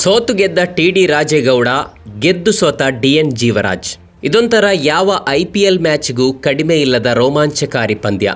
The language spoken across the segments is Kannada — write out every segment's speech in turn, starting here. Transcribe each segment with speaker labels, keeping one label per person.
Speaker 1: ಸೋತು ಗೆದ್ದ ಟಿ.ಡಿ. ರಾಜೇಗೌಡ, ಗೆದ್ದು ಸೋತ ಡಿ.ಎನ್. ಜೀವರಾಜ್. ಇದೊಂಥರ ಯಾವ IPL ಮ್ಯಾಚ್ಗೂ ಕಡಿಮೆ ಇಲ್ಲದ ರೋಮಾಂಚಕಾರಿ ಪಂದ್ಯ.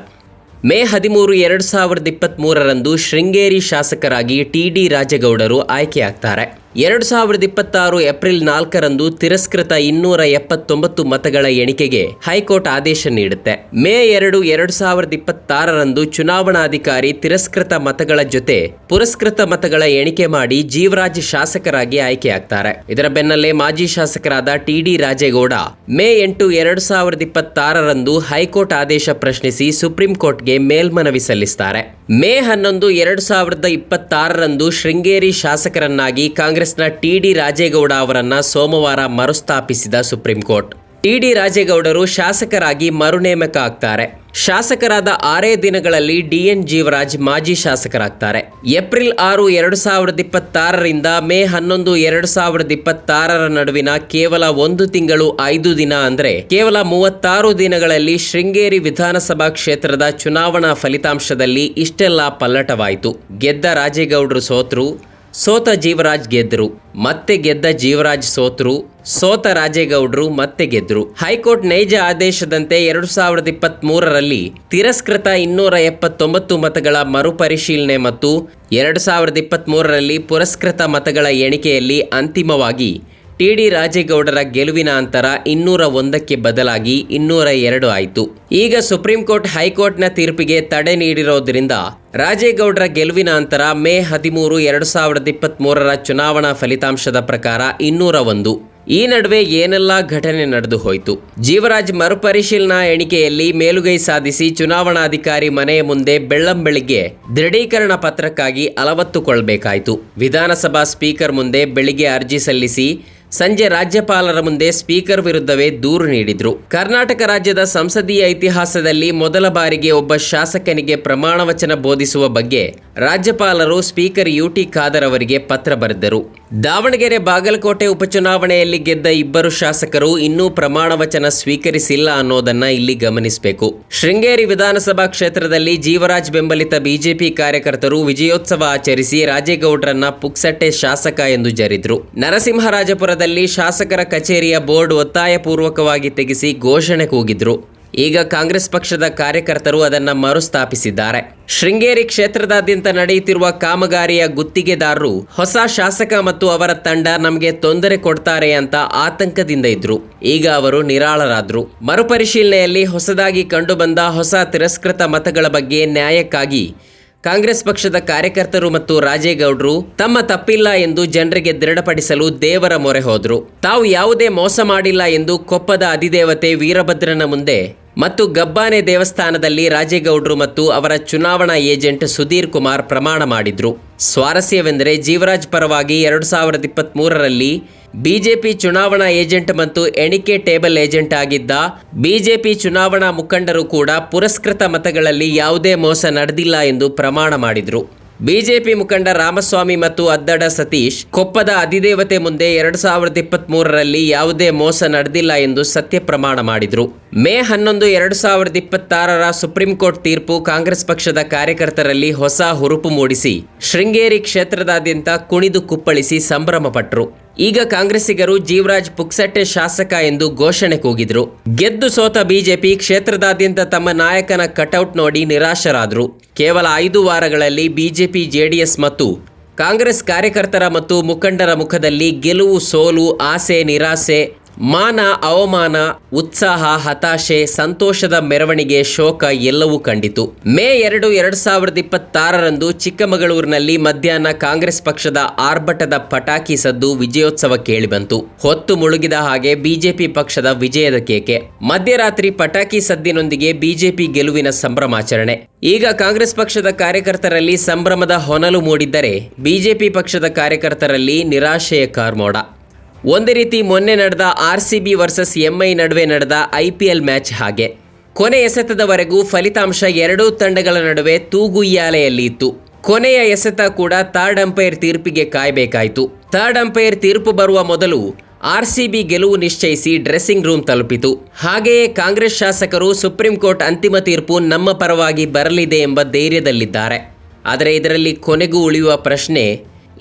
Speaker 1: ಮೇ 13, 2023ರಂದು ಶೃಂಗೇರಿ ಶಾಸಕರಾಗಿ ಟಿ.ಡಿ. ರಾಜೇಗೌಡರು ಆಯ್ಕೆಯಾಗ್ತಾರೆ. 2026 ಏಪ್ರಿಲ್ 4ರಂದು ತಿರಸ್ಕೃತ 279 ಮತಗಳ ಎಣಿಕೆಗೆ ಹೈಕೋರ್ಟ್ ಆದೇಶ ನೀಡುತ್ತೆ. ಮೇ 2, 2026ರಂದು ಚುನಾವಣಾಧಿಕಾರಿ ತಿರಸ್ಕೃತ ಮತಗಳ ಜೊತೆ ಪುರಸ್ಕೃತ ಮತಗಳ ಎಣಿಕೆ ಮಾಡಿ ಜೀವರಾಜ್ ಶಾಸಕರಾಗಿ ಆಯ್ಕೆಯಾಗ್ತಾರೆ. ಇದರ ಬೆನ್ನಲ್ಲೇ ಮಾಜಿ ಶಾಸಕರಾದ ಟಿ.ಡಿ. ರಾಜೇಗೌಡ ಮೇ 8, 2026ರಂದು ಹೈಕೋರ್ಟ್ ಆದೇಶ ಪ್ರಶ್ನಿಸಿ ಸುಪ್ರೀಂ ಕೋರ್ಟ್ಗೆ ಮೇಲ್ಮನವಿ ಸಲ್ಲಿಸುತ್ತಾರೆ. ಮೇ 11, 2026ರಂದು ಶೃಂಗೇರಿ ಶಾಸಕರನ್ನಾಗಿ ಕಾಂಗ್ರೆಸ್ನ ಟಿ.ಡಿ. ರಾಜೇಗೌಡ ಅವರನ್ನ ಸೋಮವಾರ ಮರುಸ್ಥಾಪಿಸಿದ ಸುಪ್ರೀಂ ಕೋರ್ಟ್. ಟಿ.ಡಿ. ರಾಜೇಗೌಡರು ಶಾಸಕರಾಗಿ ಮರುನೇಮಕ ಆಗ್ತಾರೆ. ಶಾಸಕರಾದ 6 ದಿನಗಳಲ್ಲಿ ಡಿ.ಎನ್. ಜೀವರಾಜ್ ಮಾಜಿ ಶಾಸಕರಾಗ್ತಾರೆ. ಏಪ್ರಿಲ್ 6, 2026ರಿಂದ ಮೇ 11, 2026ರ ನಡುವಿನ ಕೇವಲ 1 ತಿಂಗಳು 5 ದಿನ ಅಂದ್ರೆ ಕೇವಲ 36 ದಿನಗಳಲ್ಲಿ ಶೃಂಗೇರಿ ವಿಧಾನಸಭಾ ಕ್ಷೇತ್ರದ ಚುನಾವಣಾ ಫಲಿತಾಂಶದಲ್ಲಿ ಇಷ್ಟೆಲ್ಲ ಪಲ್ಲಟವಾಯಿತು. ಗೆದ್ದ ರಾಜೇಗೌಡರು ಸೋತರು, ಸೋತ ಜೀವರಾಜ್ ಗೆದ್ರು, ಮತ್ತೆ ಗೆದ್ದ ಜೀವರಾಜ್ ಸೋತರು, ಸೋತ ರಾಜೇಗೌಡರು ಮತ್ತೆ ಗೆದ್ರು. ಹೈಕೋರ್ಟ್ ನೈಜ ಆದೇಶದಂತೆ 2023ರಲ್ಲಿ ತಿರಸ್ಕೃತ 279 ಮತಗಳ ಮರುಪರಿಶೀಲನೆ ಮತ್ತು 2023ರಲ್ಲಿ ಪುರಸ್ಕೃತ ಮತಗಳ ಎಣಿಕೆಯಲ್ಲಿ ಅಂತಿಮವಾಗಿ ಟಿ.ಡಿ. ರಾಜೇಗೌಡರ ಗೆಲುವಿನ ಅಂತರ 201ಕ್ಕೆ ಬದಲಾಗಿ 202 ಆಯಿತು. ಈಗ ಸುಪ್ರೀಂ ಕೋರ್ಟ್ ಹೈಕೋರ್ಟ್ನ ತೀರ್ಪಿಗೆ ತಡೆ ನೀಡಿರೋದ್ರಿಂದ ರಾಜೇಗೌಡರ ಗೆಲುವಿನ ಅಂತರ ಮೇ 13, 2023ರ ಚುನಾವಣಾ ಫಲಿತಾಂಶದ ಪ್ರಕಾರ 201. ಈ ನಡುವೆ ಏನೆಲ್ಲ ಘಟನೆ ನಡೆದು ಹೋಯಿತು? ಜೀವರಾಜ್ ಮರುಪರಿಶೀಲನಾ ಎಣಿಕೆಯಲ್ಲಿ ಮೇಲುಗೈ ಸಾಧಿಸಿ ಚುನಾವಣಾಧಿಕಾರಿ ಮನೆಯ ಮುಂದೆ ಬೆಳ್ಳಂಬೆಳಿಗ್ಗೆ ದೃಢೀಕರಣ ಪತ್ರಕ್ಕಾಗಿ ಅಲವತ್ತುಕೊಳ್ಬೇಕಾಯಿತು. ವಿಧಾನಸಭಾ ಸ್ಪೀಕರ್ ಮುಂದೆ ಬೆಳಿಗ್ಗೆ ಅರ್ಜಿ ಸಲ್ಲಿಸಿ ಸಂಜೆ ರಾಜ್ಯಪಾಲರ ಮುಂದೆ ಸ್ಪೀಕರ್ ವಿರುದ್ಧವೇ ದೂರು ನೀಡಿದ್ರು. ಕರ್ನಾಟಕ ರಾಜ್ಯದ ಸಂಸದೀಯ ಇತಿಹಾಸದಲ್ಲಿ ಮೊದಲ ಬಾರಿಗೆ ಒಬ್ಬ ಶಾಸಕನಿಗೆ ಪ್ರಮಾಣ ವಚನ ಬೋಧಿಸುವ ಬಗ್ಗೆ ರಾಜ್ಯಪಾಲರು ಸ್ಪೀಕರ್ ಯು.ಟಿ. ಖಾದರ್ ಅವರಿಗೆ ಪತ್ರ ಬರೆದರು. ದಾವಣಗೆರೆ ಬಾಗಲಕೋಟೆ ಉಪಚುನಾವಣೆಯಲ್ಲಿ ಗೆದ್ದ 2 ಶಾಸಕರು ಇನ್ನೂ ಪ್ರಮಾಣ ವಚನ ಸ್ವೀಕರಿಸಿಲ್ಲ ಅನ್ನೋದನ್ನ ಇಲ್ಲಿ ಗಮನಿಸಬೇಕು. ಶೃಂಗೇರಿ ವಿಧಾನಸಭಾ ಕ್ಷೇತ್ರದಲ್ಲಿ ಜೀವರಾಜ್ ಬೆಂಬಲಿತ ಬಿಜೆಪಿ ಕಾರ್ಯಕರ್ತರು ವಿಜಯೋತ್ಸವ ಆಚರಿಸಿ ರಾಜೇಗೌಡರನ್ನ ಪುಕ್ಸಟ್ಟೆ ಶಾಸಕ ಎಂದು ಜರಿದ್ರು. ನರಸಿಂಹರಾಜಪುರದಲ್ಲಿ ಶಾಸಕರ ಕಚೇರಿಯ ಬೋರ್ಡ್ ಒತ್ತಾಯಪೂರ್ವಕವಾಗಿ ತೆಗೆಸಿ ಘೋಷಣೆ ಕೂಗಿದ್ರು. ಈಗ ಕಾಂಗ್ರೆಸ್ ಪಕ್ಷದ ಕಾರ್ಯಕರ್ತರು ಅದನ್ನ ಮರುಸ್ಥಾಪಿಸಿದ್ದಾರೆ. ಶೃಂಗೇರಿ ಕ್ಷೇತ್ರದಾದ್ಯಂತ ನಡೆಯುತ್ತಿರುವ ಕಾಮಗಾರಿಯ ಗುತ್ತಿಗೆದಾರರು ಹೊಸ ಶಾಸಕ ಮತ್ತು ಅವರ ತಂಡ ನಮಗೆ ತೊಂದರೆ ಕೊಡ್ತಾರೆ ಅಂತ ಆತಂಕದಿಂದ ಇದ್ರು. ಈಗ ಅವರು ನಿರಾಳರಾದ್ರು. ಮರುಪರಿಶೀಲನೆಯಲ್ಲಿ ಹೊಸದಾಗಿ ಕಂಡುಬಂದ ಹೊಸ ತಿರಸ್ಕೃತ ಮತಗಳ ಬಗ್ಗೆ ನ್ಯಾಯಕ್ಕಾಗಿ ಕಾಂಗ್ರೆಸ್ ಪಕ್ಷದ ಕಾರ್ಯಕರ್ತರು ಮತ್ತು ರಾಜೇಗೌಡರು ತಮ್ಮ ತಪ್ಪಿಲ್ಲ ಎಂದು ಜನರಿಗೆ ದೃಢಪಡಿಸಲು ದೇವರ ಮೊರೆ ಹೋದ್ರು. ತಾವು ಯಾವುದೇ ಮೋಸ ಮಾಡಿಲ್ಲ ಎಂದು ಕೊಪ್ಪದ ಅಧಿದೇವತೆ ವೀರಭದ್ರನ ಮುಂದೆ ಮತ್ತು ಗಬ್ಬಾನೆ ದೇವಸ್ಥಾನದಲ್ಲಿ ರಾಜೇಗೌಡರು ಮತ್ತು ಅವರ ಚುನಾವಣಾ ಏಜೆಂಟ್ ಸುಧೀರ್ ಕುಮಾರ್ ಪ್ರಮಾಣ ಮಾಡಿದ್ರು. ಸ್ವಾರಸ್ಯವೆಂದರೆ ಜೀವರಾಜ್ ಪರವಾಗಿ 2023ರಲ್ಲಿ ಬಿಜೆಪಿ ಚುನಾವಣಾ ಏಜೆಂಟ್ ಮತ್ತು ಎಣಿಕೆ ಟೇಬಲ್ ಏಜೆಂಟ್ ಆಗಿದ್ದ ಬಿಜೆಪಿ ಚುನಾವಣಾ ಮುಖಂಡರು ಕೂಡ ಪುರಸ್ಕೃತ ಮತಗಳಲ್ಲಿ ಯಾವುದೇ ಮೋಸ ನಡೆದಿಲ್ಲ ಎಂದು ಪ್ರಮಾಣ ಮಾಡಿದ್ರು. ಬಿಜೆಪಿ ಮುಖಂಡ ರಾಮಸ್ವಾಮಿ ಮತ್ತು ಅದ್ದಡ ಸತೀಶ್ ಕೊಪ್ಪದ ಅಧಿದೇವತೆ ಮುಂದೆ 2023ರಲ್ಲಿ ಯಾವುದೇ ಮೋಸ ನಡೆದಿಲ್ಲ ಎಂದು ಸತ್ಯ ಪ್ರಮಾಣ ಮಾಡಿದ್ರು. ಮೇ 11, 2026ರ ಸುಪ್ರೀಂ ಕೋರ್ಟ್ ತೀರ್ಪು ಕಾಂಗ್ರೆಸ್ ಪಕ್ಷದ ಕಾರ್ಯಕರ್ತರಲ್ಲಿ ಹೊಸ ಹುರುಪು ಮೂಡಿಸಿ ಶೃಂಗೇರಿ ಕ್ಷೇತ್ರದಾದ್ಯಂತ ಕುಣಿದು ಕುಪ್ಪಳಿಸಿ ಸಂಭ್ರಮ ಪಟ್ಟರು. ಈಗ ಕಾಂಗ್ರೆಸ್ಸಿಗರು ಜೀವರಾಜ್ ಪುಕ್ಸಟ್ಟೆ ಶಾಸಕ ಎಂದು ಘೋಷಣೆ ಕೂಗಿದ್ರು. ಗೆದ್ದು ಸೋತ ಬಿಜೆಪಿ ಕ್ಷೇತ್ರದಾದ್ಯಂತ ತಮ್ಮ ನಾಯಕನ ಕಟೌಟ್ ನೋಡಿ ನಿರಾಶರಾದ್ರು. ಕೇವಲ 5 ವಾರಗಳಲ್ಲಿ ಬಿಜೆಪಿ, ಜೆಡಿಎಸ್ ಮತ್ತು ಕಾಂಗ್ರೆಸ್ ಕಾರ್ಯಕರ್ತರ ಮತ್ತು ಮುಖಂಡರ ಮುಖದಲ್ಲಿ ಗೆಲುವು, ಸೋಲು, ಆಸೆ, ನಿರಾಸೆ, ಮಾನ, ಅವಮಾನ, ಉತ್ಸಾಹ, ಹತಾಶೆ, ಸಂತೋಷದ ಮೆರವಣಿಗೆ, ಶೋಕ ಎಲ್ಲವೂ ಕಂಡಿತು. ಮೇ 2, 2026ರಂದು ಚಿಕ್ಕಮಗಳೂರಿನಲ್ಲಿ ಮಧ್ಯಾಹ್ನ ಕಾಂಗ್ರೆಸ್ ಪಕ್ಷದ ಆರ್ಭಟದ ಪಟಾಕಿ ಸದ್ದು ವಿಜಯೋತ್ಸವ ಕೇಳಿಬಂತು. ಹೊತ್ತು ಮುಳುಗಿದ ಹಾಗೆ ಬಿಜೆಪಿ ಪಕ್ಷದ ವಿಜಯದ ಕೇಕೆ. ಮಧ್ಯರಾತ್ರಿ ಪಟಾಕಿ ಸದ್ದಿನೊಂದಿಗೆ ಬಿಜೆಪಿ ಗೆಲುವಿನ ಸಂಭ್ರಮಾಚರಣೆ. ಈಗ ಕಾಂಗ್ರೆಸ್ ಪಕ್ಷದ ಕಾರ್ಯಕರ್ತರಲ್ಲಿ ಸಂಭ್ರಮದ ಹೊನಲು ಮೂಡಿದ್ದರೆ ಬಿಜೆಪಿ ಪಕ್ಷದ ಕಾರ್ಯಕರ್ತರಲ್ಲಿ ನಿರಾಶೆಯ ಕಾರ್ಮೋಡ. ಒಂದು ರೀತಿ ಮೊನ್ನೆ ನಡೆದ RCB ವರ್ಸಸ್ MI ನಡುವೆ ನಡೆದ IPL ಮ್ಯಾಚ್ ಹಾಗೆ. ಕೊನೆ ಎಸೆತದವರೆಗೂ ಫಲಿತಾಂಶ 2 ತಂಡಗಳ ನಡುವೆ ತೂಗುಯ್ಯಾಲೆಯಲ್ಲಿ ಇತ್ತು. ಕೊನೆಯ ಎಸೆತ ಕೂಡ ಥರ್ಡ್ ಅಂಪೈರ್ ತೀರ್ಪಿಗೆ ಕಾಯಬೇಕಾಯಿತು. ಥರ್ಡ್ ಅಂಪೈರ್ ತೀರ್ಪು ಬರುವ ಮೊದಲು RCB ಗೆಲುವು ನಿಶ್ಚಯಿಸಿ ಡ್ರೆಸ್ಸಿಂಗ್ ರೂಮ್ ತಲುಪಿತು. ಹಾಗೆಯೇ ಕಾಂಗ್ರೆಸ್ ಶಾಸಕರು ಸುಪ್ರೀಂ ಕೋರ್ಟ್ ಅಂತಿಮ ತೀರ್ಪು ನಮ್ಮ ಪರವಾಗಿ ಬರಲಿದೆ ಎಂಬ ಧೈರ್ಯದಲ್ಲಿದ್ದಾರೆ. ಆದರೆ ಇದರಲ್ಲಿ ಕೊನೆಗೂ ಉಳಿಯುವ ಪ್ರಶ್ನೆ,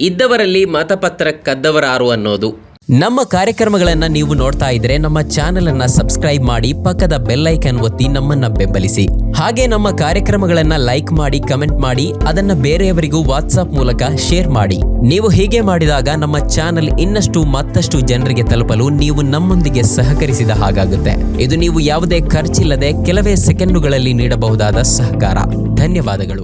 Speaker 1: ಇದ್ದವರಲ್ಲಿ ಮತಪತ್ರ ಕದ್ದವರಾರು ಅನ್ನೋದು. ನಮ್ಮ ಕಾರ್ಯಕ್ರಮಗಳನ್ನು ನೀವು ನೋಡ್ತಾ ಇದ್ರೆ ನಮ್ಮ ಚಾನೆಲ್ ಅನ್ನ ಸಬ್ಸ್ಕ್ರೈಬ್ ಮಾಡಿ, ಪಕ್ಕದ ಬೆಲ್ ಐಕಾನ್ ಒತ್ತಿ ನಮ್ಮನ್ನ ಬೆಂಬಲಿಸಿ. ಹಾಗೆ ನಮ್ಮ ಕಾರ್ಯಕ್ರಮಗಳನ್ನ ಲೈಕ್ ಮಾಡಿ, ಕಮೆಂಟ್ ಮಾಡಿ, ಅದನ್ನ ಬೇರೆಯವರಿಗೂ ವಾಟ್ಸ್ಆಪ್ ಮೂಲಕ ಶೇರ್ ಮಾಡಿ. ನೀವು ಹೀಗೆ ಮಾಡಿದಾಗ ನಮ್ಮ ಚಾನೆಲ್ ಮತ್ತಷ್ಟು ಜನರಿಗೆ ತಲುಪಲು ನೀವು ನಮ್ಮೊಂದಿಗೆ ಸಹಕರಿಸಿದ ಹಾಗಾಗುತ್ತೆ. ಇದು ನೀವು ಯಾವುದೇ ಖರ್ಚಿಲ್ಲದೆ ಕೆಲವೇ ಸೆಕೆಂಡುಗಳಲ್ಲಿ ನೀಡಬಹುದಾದ ಸಹಕಾರ. ಧನ್ಯವಾದಗಳು.